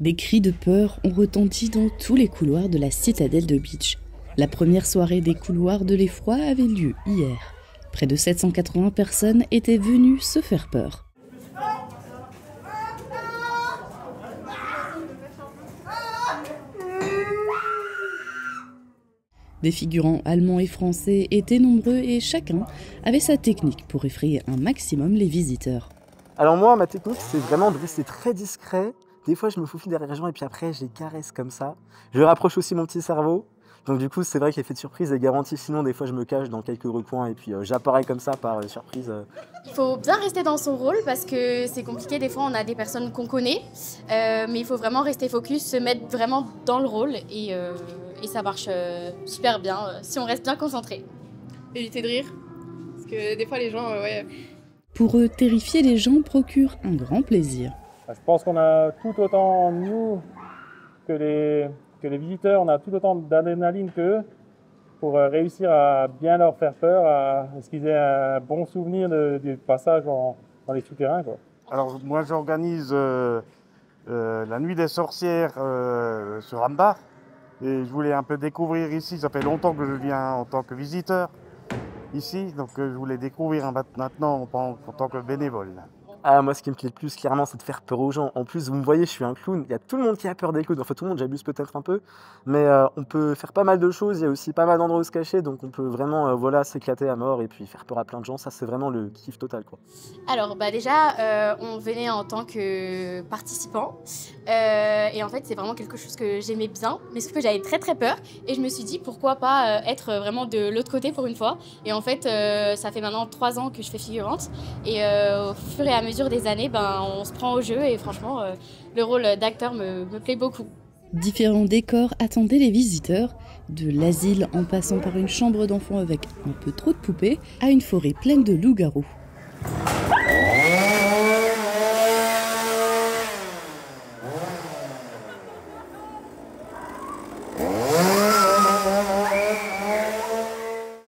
Des cris de peur ont retenti dans tous les couloirs de la citadelle de Bitche. La première soirée des couloirs de l'effroi avait lieu hier. Près de 780 personnes étaient venues se faire peur. Des figurants allemands et français étaient nombreux et chacun avait sa technique pour effrayer un maximum les visiteurs. Alors moi, ma technique, c'est vraiment de rester très discret. Des fois, je me faufile derrière les gens et puis après, je les caresse comme ça. Je rapproche aussi mon petit cerveau. Donc du coup, c'est vrai que l'effet de surprise est garanti. Sinon, des fois, je me cache dans quelques recoins et puis j'apparais comme ça par surprise. Il faut bien rester dans son rôle parce que c'est compliqué. Des fois, on a des personnes qu'on connaît. Mais il faut vraiment rester focus, se mettre vraiment dans le rôle. Et ça marche super bien si on reste bien concentré. Éviter de rire. Parce que des fois, les gens, Pour eux, terrifier les gens procure un grand plaisir. Je pense qu'on a tout autant, nous, que les visiteurs, on a tout autant d'adrénaline qu'eux pour réussir à bien leur faire peur, à ce qu'ils aient un bon souvenir du passage dans les souterrains, quoi. Alors moi j'organise la nuit des sorcières sur Ambar et je voulais un peu découvrir ici, ça fait longtemps que je viens en tant que visiteur ici, donc je voulais découvrir maintenant en tant que bénévole. Ah, moi, ce qui me plaît le plus, clairement, c'est de faire peur aux gens. En plus, vous me voyez, je suis un clown. Il y a tout le monde qui a peur des clowns. Enfin, tout le monde, j'abuse peut-être un peu. Mais on peut faire pas mal de choses. Il y a aussi pas mal d'endroits où se cacher. Donc, on peut vraiment s'éclater à mort et puis faire peur à plein de gens. Ça, c'est vraiment le kiff total, quoi. Alors déjà, on venait en tant que participant. Et en fait, c'est vraiment quelque chose que j'aimais bien. Mais sauf que j'avais très très peur. Et je me suis dit, pourquoi pas être vraiment de l'autre côté pour une fois. Et en fait, ça fait maintenant 3 ans que je fais figurante. Et au fur et à mesure des années, on se prend au jeu et franchement, le rôle d'acteur me plaît beaucoup. Différents décors attendaient les visiteurs, de l'asile en passant par une chambre d'enfants avec un peu trop de poupées, à une forêt pleine de loups-garous.